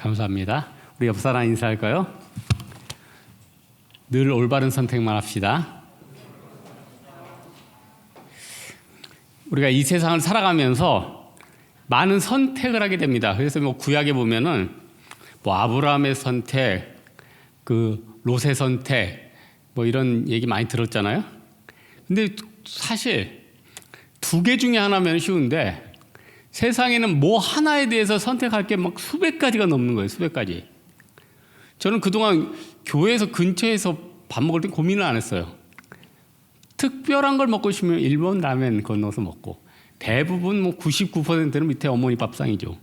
감사합니다. 우리 옆 사람 인사할까요? 늘 올바른 선택만 합시다. 우리가 이 세상을 살아가면서 많은 선택을 하게 됩니다. 그래서 구약에 보면은 아브라함의 선택, 롯의 선택, 이런 얘기 많이 들었잖아요. 근데 사실 두 개 중에 하나면 쉬운데 세상에는 하나에 대해서 선택할 게 수백 가지가 넘는 거예요. 수백 가지. 저는 그동안 교회에서 근처에서 밥 먹을 때 고민을 안 했어요. 특별한 걸 먹고 싶으면 일본 라면 건너서 먹고, 대부분 99%는 밑에 어머니 밥상이죠.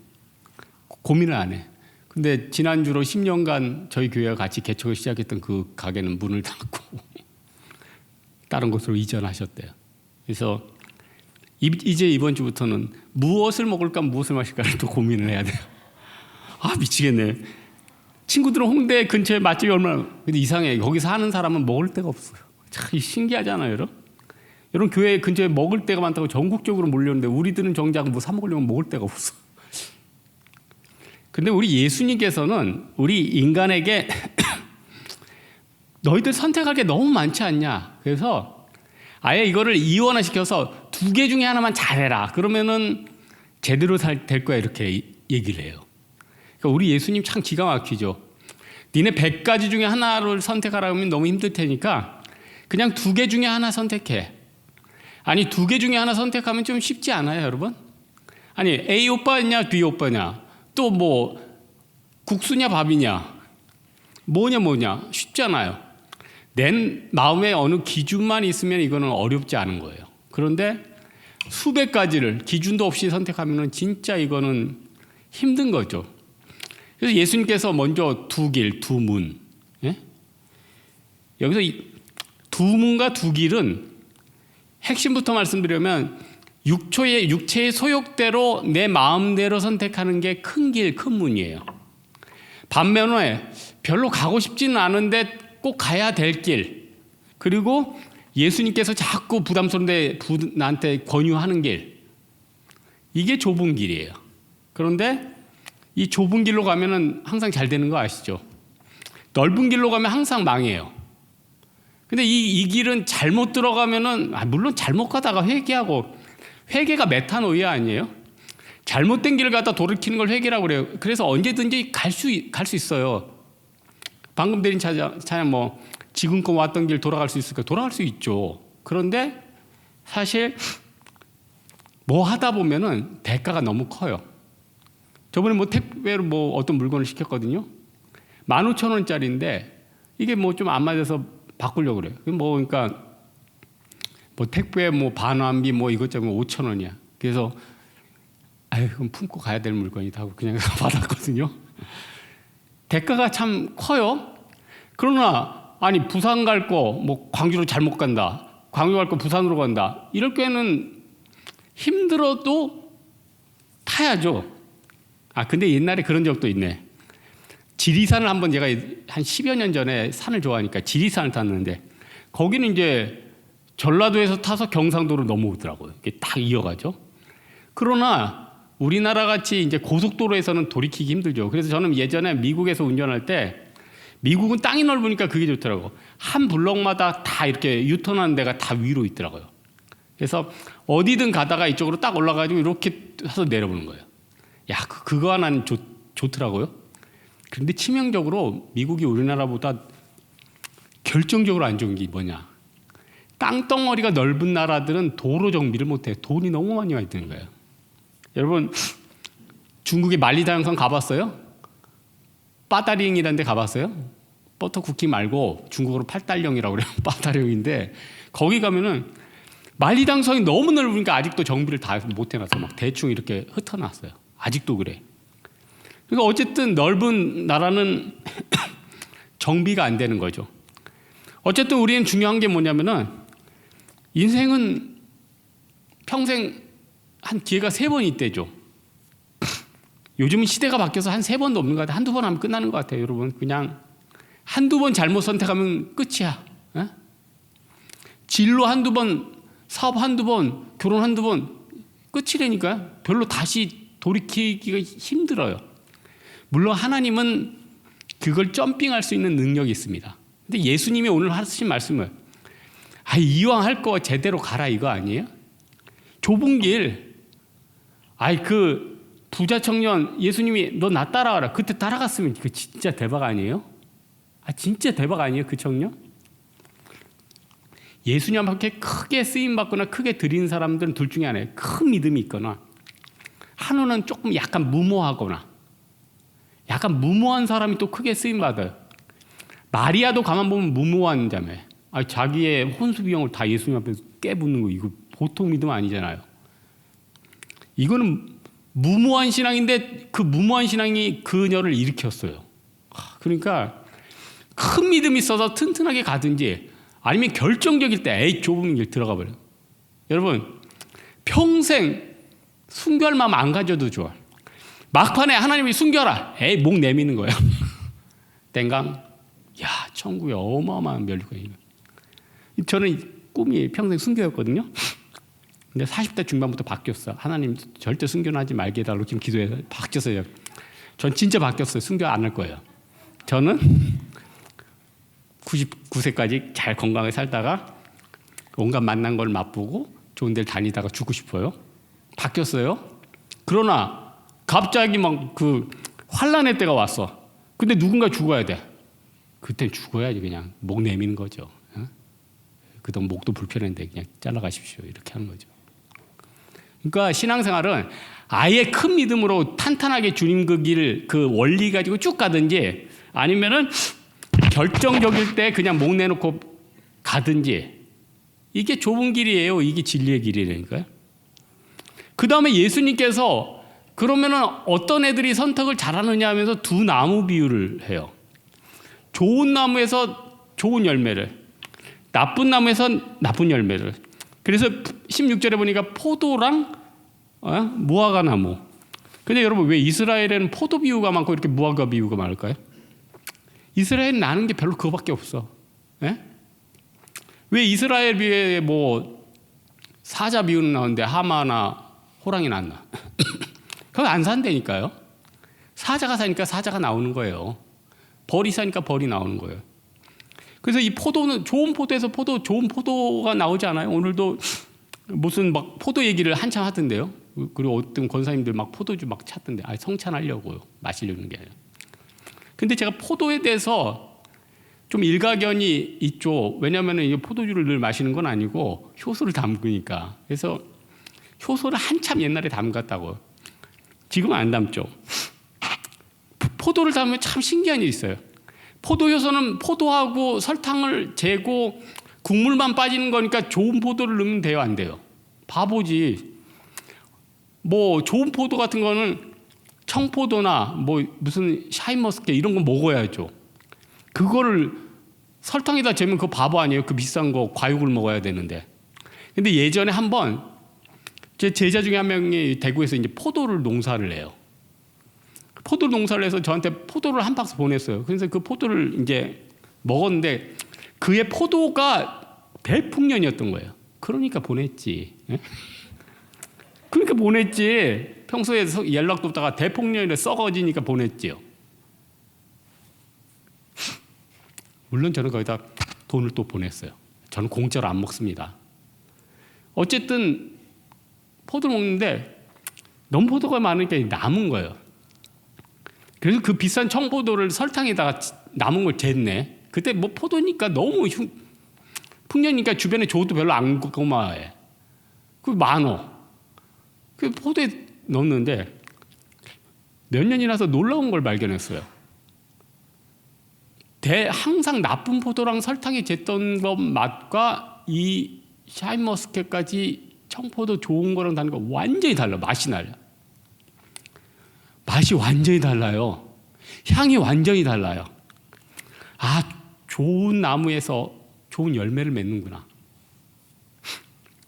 고민을 안 해. 근데 지난주로 10년간 저희 교회와 같이 개척을 시작했던 그 가게는 문을 닫고 다른 곳으로 이전하셨대요. 그래서 이제 이번 주부터는 무엇을 먹을까 무엇을 마실까를 또 고민을 해야 돼요. 미치겠네. 친구들은 홍대 근처에 맛집이 얼마나, 근데 이상해. 거기 사는 사람은 먹을 데가 없어요. 참 신기하잖아요, 여러분. 여러분 교회 근처에 먹을 데가 많다고 전국적으로 몰렸는데 우리들은 정작 사 먹으려면 먹을 데가 없어. 근데 우리 예수님께서는 우리 인간에게 너희들 선택할 게 너무 많지 않냐. 그래서 아예 이거를 이원화시켜서 두 개 중에 하나만 잘해라. 그러면은 제대로 될 거야. 이렇게 얘기를 해요. 그러니까 우리 예수님 참 기가 막히죠. 니네 100가지 중에 하나를 선택하라 하면 너무 힘들 테니까 그냥 두 개 중에 하나 선택해. 아니, 두 개 중에 하나 선택하면 좀 쉽지 않아요, 여러분? 아니, A 오빠냐, B 오빠냐, 또 국수냐, 밥이냐, 뭐냐, 쉽잖아요. 내 마음에 어느 기준만 있으면 이거는 어렵지 않은 거예요. 그런데 수백 가지를 기준도 없이 선택하면 진짜 이거는 힘든 거죠. 그래서 예수님께서 먼저 두 길, 두 문. 예? 여기서 두 문과 두 길은 핵심부터 말씀드리면 육체의 소욕대로 내 마음대로 선택하는 게 큰 길, 큰 문이에요. 반면에 별로 가고 싶지는 않은데 꼭 가야 될 길, 그리고 예수님께서 자꾸 부담스러운데 나한테 권유하는 길, 이게 좁은 길이에요. 그런데 이 좁은 길로 가면은 항상 잘 되는 거 아시죠? 넓은 길로 가면 항상 망해요. 근데 이 길은 잘못 들어가면은, 물론 잘못 가다가 회개하고, 회개가 메타노이아 아니에요? 잘못된 길을 갖다 돌이키는 걸 회개라고 그래요. 그래서 언제든지 갈 수 있어요. 방금 드린 찬양 지금껏 왔던 길 돌아갈 수 있을까? 돌아갈 수 있죠. 그런데 사실 하다 보면은 대가가 너무 커요. 저번에 택배로 어떤 물건을 시켰거든요. 15,000원짜리인데 이게 좀 안 맞아서 바꾸려고 그래요. 그러니까 택배 반환비 이것저것 5,000원이야. 그래서 그럼 품고 가야 될 물건이다 하고 그냥 받았거든요. 대가가 참 커요. 그러나 부산 갈 거 광주로 잘못 간다. 광주 갈 거 부산으로 간다. 이럴 때는 힘들어도 타야죠. 근데 옛날에 그런 적도 있네. 지리산을 한번 제가 한 10여 년 전에 산을 좋아하니까 지리산을 탔는데 거기는 이제 전라도에서 타서 경상도로 넘어오더라고요. 이게 딱 이어가죠. 그러나 우리나라 같이 이제 고속도로에서는 돌이키기 힘들죠. 그래서 저는 예전에 미국에서 운전할 때 미국은 땅이 넓으니까 그게 좋더라고. 한 블럭마다 다 이렇게 유턴하는 데가 다 위로 있더라고요. 그래서 어디든 가다가 이쪽으로 딱 올라가지고 이렇게 해서 내려보는 거예요. 그거 하나는 좋더라고요. 그런데 치명적으로 미국이 우리나라보다 결정적으로 안 좋은 게 뭐냐. 땅덩어리가 넓은 나라들은 도로 정비를 못해. 돈이 너무 많이 와 있는 거예요. 여러분, 중국의 만리장성 가봤어요? 빠다링이라는 데 가봤어요? 버터 쿠키 말고 중국어로 팔달령이라고 그래요. 빠다령인데 거기 가면은 만리장성이 너무 넓으니까 아직도 정비를 다 못 해놨어. 대충 이렇게 흩어놨어요. 아직도 그래. 그러니까 어쨌든 넓은 나라는 정비가 안 되는 거죠. 어쨌든 우리는 중요한 게 뭐냐면은 인생은 평생 한 기회가 3번 있대죠. 요즘은 시대가 바뀌어서 한 3번도 없는 것 같아요. 한두 번 하면 끝나는 것 같아요. 여러분, 그냥 한두 번 잘못 선택하면 끝이야. 진로 한두 번, 사업 한두 번, 결혼 한두 번 끝이라니까요. 별로 다시 돌이키기가 힘들어요. 물론 하나님은 그걸 점핑할 수 있는 능력이 있습니다. 근데 예수님이 오늘 하신 말씀은 이왕 할 거 제대로 가라 이거 아니에요? 좁은 길. 그 부자 청년 예수님이 너 나 따라와라. 그때 따라갔으면 그 진짜 대박 아니에요? 진짜 대박 아니에요 그 청년? 예수님한테 크게 쓰임받거나 크게 드린 사람들은 둘 중에 하나예요. 큰 믿음이 있거나 하나는 조금 약간 무모하거나 약간 무모한 사람이 또 크게 쓰임받아요. 마리아도 가만 보면 무모한 자매. 자기의 혼수 비용을 다 예수님 앞에서 깨붓는 거 이거 보통 믿음 아니잖아요. 이거는 무모한 신앙인데 그 무모한 신앙이 그녀를 일으켰어요. 그러니까 큰 믿음이 있어서 튼튼하게 가든지 아니면 결정적일 때 좁은 길 들어가 버려요. 여러분 평생 순교할 마음 안 가져도 좋아. 막판에 하나님이 순교하라. 목 내미는 거예요. 땡강. 천국에 어마어마한 멸류가 있는. 저는 꿈이 평생 순교였거든요. 근데 40대 중반부터 바뀌었어. 하나님 절대 순교는 하지 말게 해달라고 지금 기도해서 바뀌었어요. 전 진짜 바뀌었어요. 순교 안 할 거예요. 저는 99세까지 잘 건강하게 살다가 온갖 만난 걸 맛보고 좋은 데를 다니다가 죽고 싶어요. 바뀌었어요. 그러나 갑자기 막 그 환란의 때가 왔어. 근데 누군가 죽어야 돼. 그땐 죽어야지. 그냥 목 내미는 거죠. 그동안 목도 불편한데 그냥 잘라가십시오. 이렇게 하는 거죠. 그러니까 신앙생활은 아예 큰 믿음으로 탄탄하게 주님 그 길, 그 원리 가지고 쭉 가든지 아니면은 결정적일 때 그냥 목 내놓고 가든지 이게 좁은 길이에요. 이게 진리의 길이라니까요. 그 다음에 예수님께서 그러면은 어떤 애들이 선택을 잘하느냐 하면서 두 나무 비유를 해요. 좋은 나무에서 좋은 열매를, 나쁜 나무에서 나쁜 열매를. 그래서 16절에 보니까 포도랑 무화과 나무. 근데 여러분 왜 이스라엘에는 포도 비유가 많고 이렇게 무화과 비유가 많을까요? 이스라엘은 나는 게 별로 그거밖에 없어. 왜 이스라엘 비유에 뭐 사자 비유는 나오는데 하마나 호랑이는 안 나? 그거 안 산다니까요. 사자가 사니까 사자가 나오는 거예요. 벌이 사니까 벌이 나오는 거예요. 그래서 이 포도는 좋은 포도에서 좋은 포도가 나오지 않아요? 오늘도 무슨 막 포도 얘기를 한참 하던데요. 그리고 어떤 권사님들 막 포도주 막 찾던데 성찬하려고요. 마시려는 게 아니라. 근데 제가 포도에 대해서 좀 일가견이 있죠. 왜냐하면 이 포도주를 늘 마시는 건 아니고 효소를 담그니까. 그래서 효소를 한참 옛날에 담갔다고. 지금은 안 담죠. 포도를 담으면 참 신기한 일이 있어요. 포도 효소는 포도하고 설탕을 재고 국물만 빠지는 거니까 좋은 포도를 넣으면 돼요, 안 돼요? 바보지. 뭐 좋은 포도 같은 거는 청포도나 뭐 무슨 샤인머스켓 이런 거 먹어야죠. 그거를 설탕에다 재면 그거 바보 아니에요? 그 비싼 거 과육을 먹어야 되는데. 근데 예전에 한번 제 제자 중에 한 명이 대구에서 이제 포도를 농사를 해요. 포도 농사를 해서 저한테 포도를 한 박스 보냈어요. 그래서 그 포도를 이제 먹었는데 그의 포도가 대풍년이었던 거예요. 그러니까 보냈지. 그러니까 보냈지. 평소에 연락도 없다가 대풍년에 썩어지니까 보냈지요. 물론 저는 거기다 돈을 또 보냈어요. 저는 공짜로 안 먹습니다. 어쨌든 포도를 먹는데 너무 포도가 많으니까 남은 거예요. 그래서 그 비싼 청포도를 설탕에다가 남은 걸 쟀네. 그때 뭐 포도니까 너무 풍년이니까 주변에 줘도 별로 안 고마워해. 그 많어. 그 포도에 넣었는데 몇 년이 나서 놀라운 걸 발견했어요. 항상 나쁜 포도랑 설탕이 쟀던 것 맛과 이 샤인머스켓까지 청포도 좋은 거랑 다른 거 완전히 달라. 맛이 달라. 맛이 완전히 달라요. 향이 완전히 달라요. 좋은 나무에서 좋은 열매를 맺는구나.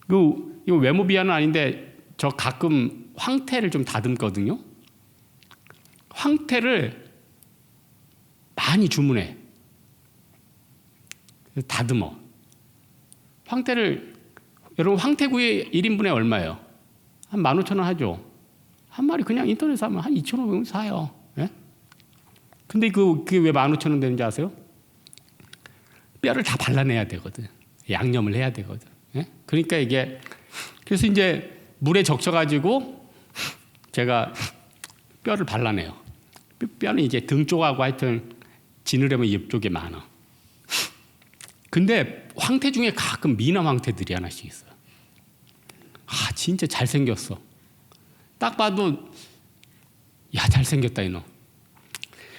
이거 외모 비하는 아닌데 저 가끔 황태를 좀 다듬거든요. 황태를 많이 주문해. 다듬어. 황태를 여러분 황태구이 1인분에 얼마예요? 한 15,000원 하죠. 한 마리 그냥 인터넷에 사면 한 2,500원 사요. 예? 근데 그게 왜 15,000원 되는지 아세요? 뼈를 다 발라내야 되거든. 양념을 해야 되거든. 예? 그러니까 이게 그래서 이제 물에 적셔가지고 제가 뼈를 발라내요. 뼈는 이제 등 쪽하고 하여튼 지느러미 옆쪽에 많아. 근데 황태 중에 가끔 미남 황태들이 하나씩 있어요. 아, 진짜 잘생겼어. 딱 봐도 야, 잘생겼다 이놈.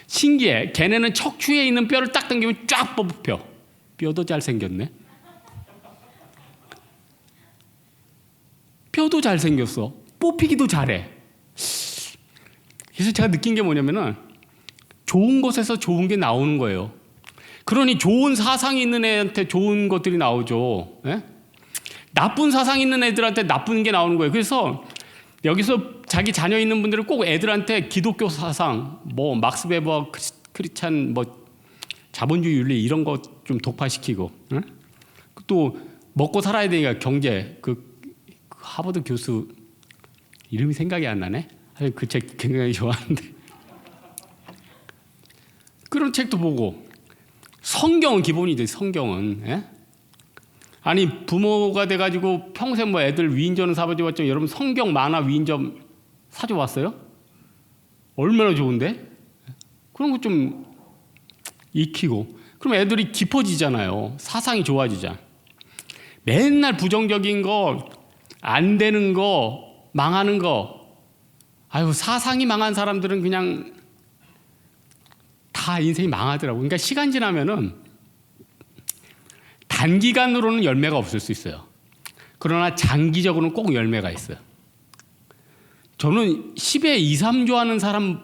신기해. 걔네는 척추에 있는 뼈를 딱 당기면 쫙 뽑혀. 뼈도 잘생겼네. 뼈도 잘생겼어. 뽑히기도 잘해. 그래서 제가 느낀 게 뭐냐면은 좋은 곳에서 좋은 게 나오는 거예요. 그러니 좋은 사상이 있는 애한테 좋은 것들이 나오죠. 예? 나쁜 사상 있는 애들한테 나쁜 게 나오는 거예요. 그래서 여기서 자기 자녀 있는 분들은 꼭 애들한테 기독교 사상, 뭐 막스 베버, 크리스찬, 뭐 자본주의 윤리 이런 거 좀 독파시키고, 예? 또 먹고 살아야 되니까 경제. 그 하버드 교수 이름이 생각이 안 나네. 그 책 굉장히 좋아하는데 그런 책도 보고 성경은 기본이죠. 성경은 예? 아니 부모가 돼가지고 평생 뭐 애들 위인전은 사줘봤죠. 여러분 성경 만화 위인전 사줘봤어요? 얼마나 좋은데? 그런 거 좀 익히고 그럼 애들이 깊어지잖아요. 사상이 좋아지자. 맨날 부정적인 거, 안 되는 거, 망하는 거. 아유, 사상이 망한 사람들은 그냥 다 인생이 망하더라고. 그러니까 시간 지나면은 단기간으로는 열매가 없을 수 있어요. 그러나 장기적으로는 꼭 열매가 있어요. 저는 10에 2, 3조 하는 사람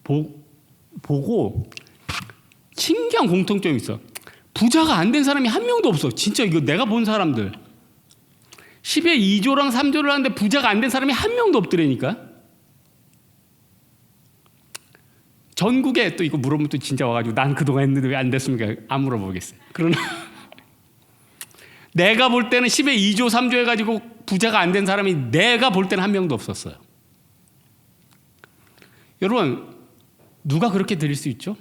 보고 신기한 공통점이 있어. 부자가 안 된 사람이 한 명도 없어. 진짜 이거 내가 본 사람들. 10에 2조랑 3조를 하는데 부자가 안 된 사람이 한 명도 없더라니까. 전국에 또 이거 물어보면 또 진짜 와가지고 난 그동안 했는데 왜 안 됐습니까? 안 물어보겠어요. 그러나 내가 볼 때는 10에 2조, 3조 해가지고 부자가 안 된 사람이 내가 볼 때는 한 명도 없었어요. 여러분, 누가 그렇게 드릴 수 있죠?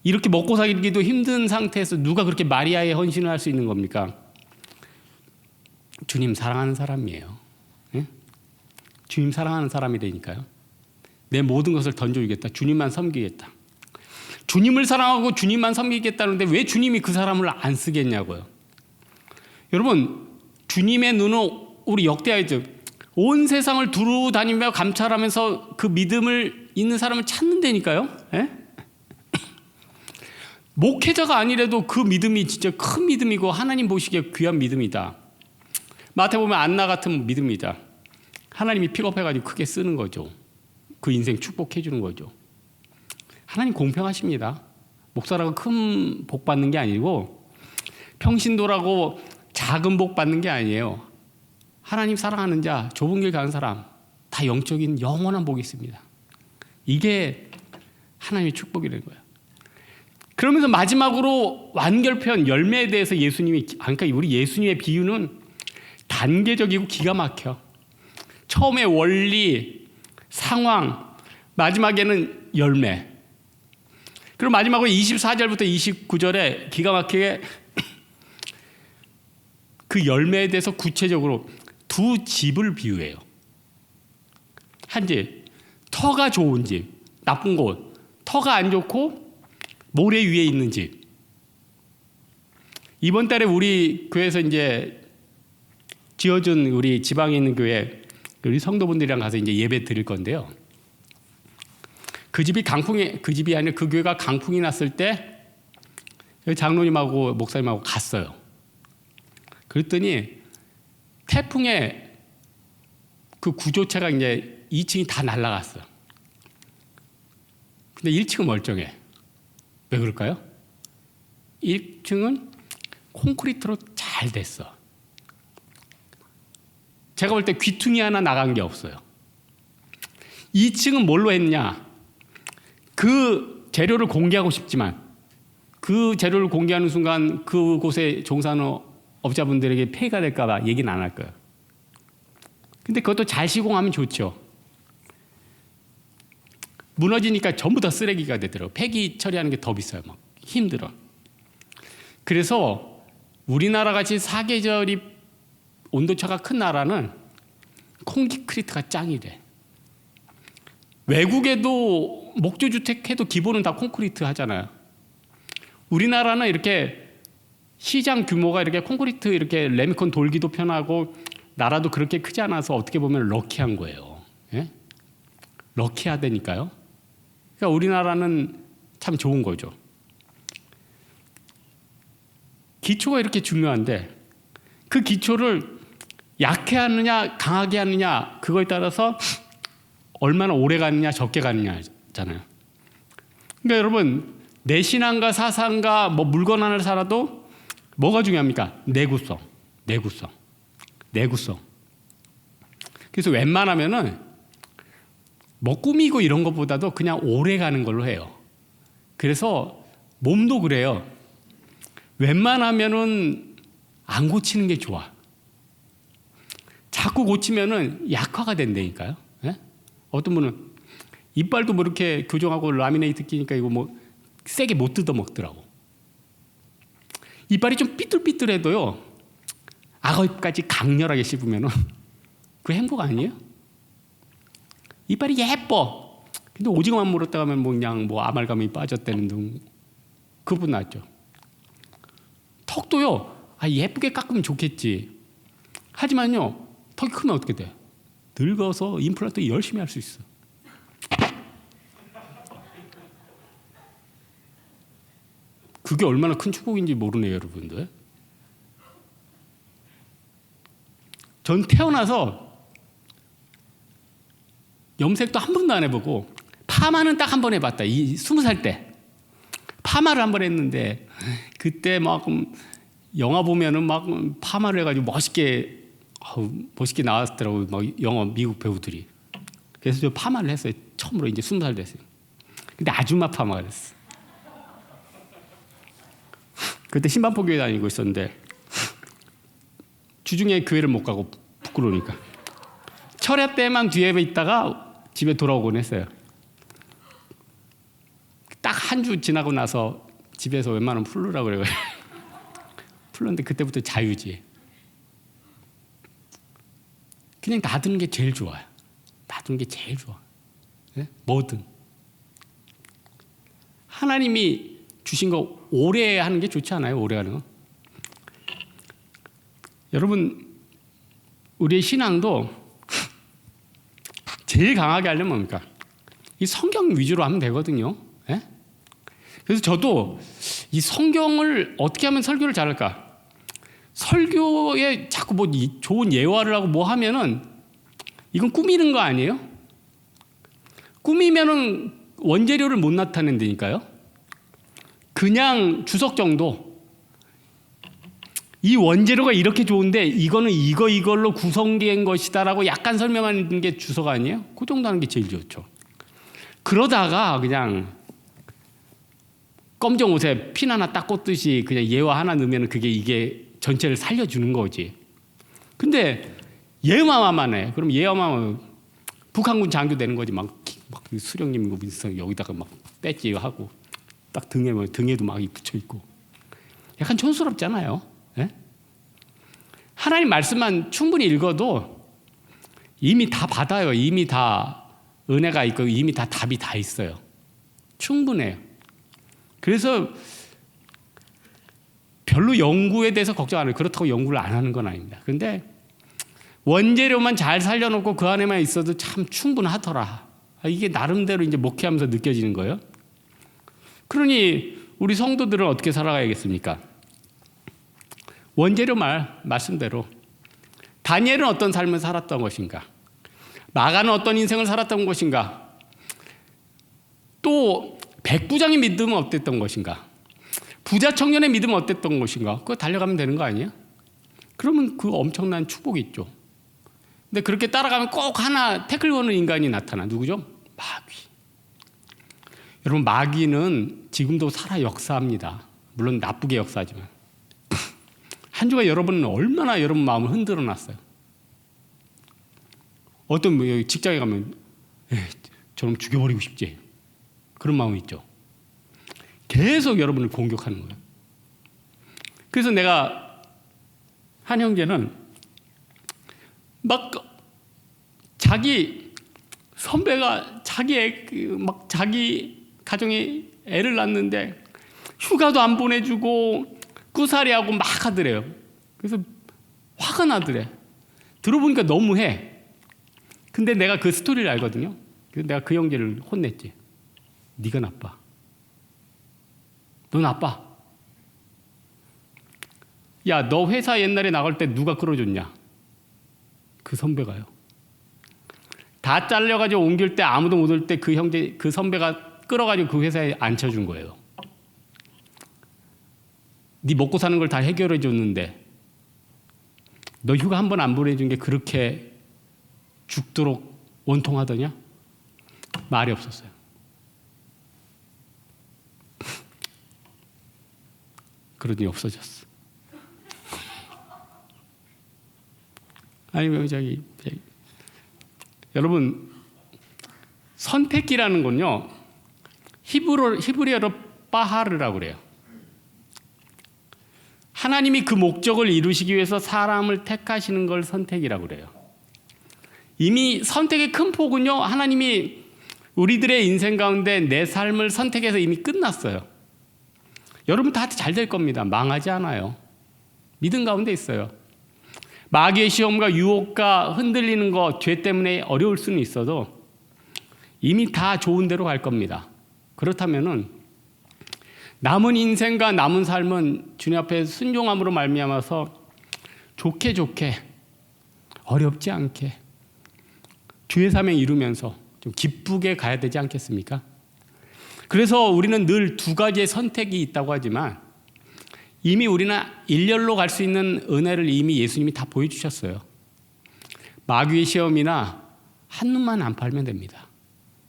이렇게 먹고 살기도 힘든 상태에서 누가 그렇게 마리아의 헌신을 할 수 있는 겁니까? 주님 사랑하는 사람이에요. 응? 주님 사랑하는 사람이라니까요. 내 모든 것을 던져주겠다. 주님만 섬기겠다. 주님을 사랑하고 주님만 섬기겠다는데 왜 주님이 그 사람을 안 쓰겠냐고요. 여러분, 주님의 눈은 우리 역대하죠. 온 세상을 두루 다니며 감찰하면서 그 믿음을 있는 사람을 찾는다니까요. 예? 목회자가 아니라도 그 믿음이 진짜 큰 믿음이고 하나님 보시기에 귀한 믿음이다. 마태복음 안나 같은 믿음이다. 하나님이 픽업해가지고 크게 쓰는 거죠. 그 인생 축복해 주는 거죠. 하나님 공평하십니다. 목사라고 큰 복 받는 게 아니고 평신도라고 작은 복 받는 게 아니에요. 하나님 사랑하는 자, 좁은 길 가는 사람 다 영적인 영원한 복이 있습니다. 이게 하나님의 축복이라는 거예요. 그러면서 마지막으로 완결편 열매에 대해서 예수님이, 그러니까 우리 예수님의 비유는 단계적이고 기가 막혀. 처음에 원리, 상황, 마지막에는 열매. 그리고 마지막으로 24절부터 29절에 기가 막히게 그 열매에 대해서 구체적으로 두 집을 비유해요. 한 집, 터가 좋은 집, 나쁜 곳, 터가 안 좋고 모래 위에 있는 집. 이번 달에 우리 교회에서 이제 지어준 우리 지방에 있는 교회 우리 성도분들이랑 가서 이제 예배 드릴 건데요. 그 집이 아니라 그 교회가 강풍이 났을 때 장로님하고 목사님하고 갔어요. 그랬더니 태풍에 그 구조체가 이제 2층이 다 날아갔어요. 근데 1층은 멀쩡해. 왜 그럴까요? 1층은 콘크리트로 잘 됐어. 제가 볼 때 귀퉁이 하나 나간 게 없어요. 2층은 뭘로 했냐? 그 재료를 공개하고 싶지만 그 재료를 공개하는 순간 그곳에 종사하는 업자분들에게 폐해가 될까 봐 얘기는 안 할 거예요. 근데 그것도 잘 시공하면 좋죠. 무너지니까 전부 다 쓰레기가 되더라고요. 폐기 처리하는 게 더 비싸요. 막 힘들어. 그래서 우리나라 같이 사계절이 온도차가 큰 나라는 콘크리트가 짱이래. 외국에도 목조주택 해도 기본은 다 콘크리트 하잖아요. 우리나라는 이렇게 시장 규모가 이렇게 콘크리트 이렇게 레미콘 돌기도 편하고 나라도 그렇게 크지 않아서 어떻게 보면 럭키한 거예요. 예? 럭키하다니까요. 그러니까 우리나라는 참 좋은 거죠. 기초가 이렇게 중요한데 그 기초를 약해 하느냐 강하게 하느냐 그거에 따라서 얼마나 오래 가느냐 적게 가느냐잖아요. 그러니까 여러분 내 신앙과 사상과 뭐 물건 하나를 살아도 뭐가 중요합니까? 내구성. 그래서 웬만하면은 뭐 꾸미고 이런 것보다도 그냥 오래 가는 걸로 해요. 그래서 몸도 그래요. 웬만하면은 안 고치는 게 좋아. 자꾸 고치면은 약화가 된다니까요. 예? 어떤 분은 이빨도 뭐 이렇게 교정하고 라미네이트 끼니까 이거 뭐 세게 못 뜯어 먹더라고. 이빨이 좀 삐뚤삐뚤해도요. 악어입까지 강렬하게 씹으면은 그 행복 아니에요? 이빨이 예뻐. 근데 오징어만 물었다 가면 뭐 그냥 뭐 아말감이 빠졌다는 등 그분 낫죠. 턱도요. 예쁘게 깎으면 좋겠지. 하지만요. 턱이 크면 어떻게 돼? 늙어서 임플란트 열심히 할 수 있어. 그게 얼마나 큰 축복인지 모르네요, 여러분들. 전 태어나서 염색도 한 번도 안 해보고 파마는 딱 한 번 해봤다. 20살 때 파마를 한 번 했는데 그때 막 영화 보면은 막 파마를 해가지고 멋있게 나왔더라고요. 막 영화 미국 배우들이. 그래서 저 파마를 했어요. 처음으로 이제 20살 됐어요. 근데 아줌마 파마가 됐어. 그때 신반포교회 다니고 있었는데 주중에 교회를 못 가고 부끄러우니까 철야 때만 뒤에 있다가 집에 돌아오곤 했어요. 딱 한 주 지나고 나서 집에서 웬만하면 풀르라고 그래요. 풀렀는데 그때부터 자유지. 그냥 놔두는 게 제일 좋아요. 놔두는 게 제일 좋아. 네? 뭐든. 하나님이 주신 거 오래 하는 게 좋지 않아요? 오래 하는 거. 여러분 우리의 신앙도 제일 강하게 하려면 뭡니까? 이 성경 위주로 하면 되거든요. 예? 그래서 저도 이 성경을 어떻게 하면 설교를 잘할까? 설교에 자꾸 뭐 좋은 예화를 하고 뭐 하면은 이건 꾸미는 거 아니에요? 꾸미면은 원재료를 못 나타낸다니까요. 그냥 주석 정도. 이 원재료가 이렇게 좋은데 이거는 이걸로 구성된 것이다라고 약간 설명하는 게 주석 아니에요? 그 정도 하는 게 제일 좋죠. 그러다가 그냥 검정 옷에 핀 하나 딱 꽂듯이 그냥 예화 하나 넣으면 그게 이게 전체를 살려주는 거지. 근데 예화만 해. 그럼 예화만 북한군 장교 되는 거지. 막 수령님 민성 여기다가 막 배지 하고 딱 등에도 막 붙여 있고. 약간 촌스럽잖아요. 예? 하나님 말씀만 충분히 읽어도 이미 다 받아요. 이미 다 은혜가 있고 이미 다 답이 다 있어요. 충분해요. 그래서 별로 연구에 대해서 걱정 안 해요. 그렇다고 연구를 안 하는 건 아닙니다. 그런데 원재료만 잘 살려놓고 그 안에만 있어도 참 충분하더라. 이게 나름대로 이제 목회하면서 느껴지는 거예요. 그러니 우리 성도들은 어떻게 살아가야겠습니까? 원재료 말씀대로 다니엘은 어떤 삶을 살았던 것인가? 마가는 어떤 인생을 살았던 것인가? 또 백부장의 믿음은 어땠던 것인가? 부자 청년의 믿음은 어땠던 것인가? 그거 달려가면 되는 거 아니에요? 그러면 그 엄청난 축복이 있죠. 근데 그렇게 따라가면 꼭 하나 태클 거는 인간이 나타나. 누구죠? 마귀. 여러분 마귀는 지금도 살아 역사합니다. 물론 나쁘게 역사하지만. 한 주가 여러분은 얼마나 여러분 마음을 흔들어 놨어요. 어떤 직장에 가면 저놈 죽여버리고 싶지. 그런 마음이 있죠. 계속 여러분을 공격하는 거예요. 그래서 내가 한 형제는 막 자기 선배가 자기 가정에 애를 낳는데 휴가도 안 보내주고 꾸사리하고 막 하더래요. 그래서 화가 나더래. 들어보니까 너무해. 근데 내가 그 스토리를 알거든요. 그래서 내가 그 형제를 혼냈지. 네가 나빠. 너 나빠. 야, 너 회사 옛날에 나갈 때 누가 끌어줬냐? 그 선배가요. 다 잘려가지고 옮길 때 아무도 못 올 때 그 형제, 그 선배가 끌어가지고 그 회사에 앉혀준 거예요. 네 먹고 사는 걸 다 해결해 줬는데 너 휴가 한 번 안 보내준 게 그렇게 죽도록 원통하더냐? 말이 없었어요. 그러더니 없어졌어. 아니면 여러분, 선택이라는 건요, 히브리어로 바하르라고 그래요. 하나님이 그 목적을 이루시기 위해서 사람을 택하시는 걸 선택이라고 그래요. 이미 선택의 큰 폭은요, 하나님이 우리들의 인생 가운데 내 삶을 선택해서 이미 끝났어요. 여러분 다 잘 될 겁니다. 망하지 않아요. 믿음 가운데 있어요. 마귀의 시험과 유혹과 흔들리는 것, 죄 때문에 어려울 수는 있어도 이미 다 좋은 데로 갈 겁니다. 그렇다면은 남은 인생과 남은 삶은 주님 앞에 순종함으로 말미암아서 좋게 어렵지 않게 주의 사명 이루면서 좀 기쁘게 가야 되지 않겠습니까? 그래서 우리는 늘 두 가지의 선택이 있다고 하지만 이미 우리는 일렬로 갈 수 있는 은혜를 이미 예수님이 다 보여주셨어요. 마귀의 시험이나 한눈만 안 팔면 됩니다.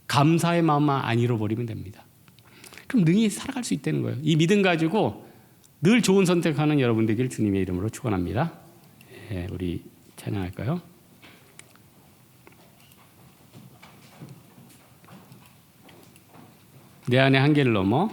감사의 마음만 안 잃어버리면 됩니다. 그럼 능히 살아갈 수 있다는 거예요. 이 믿음 가지고 늘 좋은 선택하는 여러분 되길 주님의 이름으로 축원합니다. 예, 우리 찬양할까요? 내 안의 한계를 넘어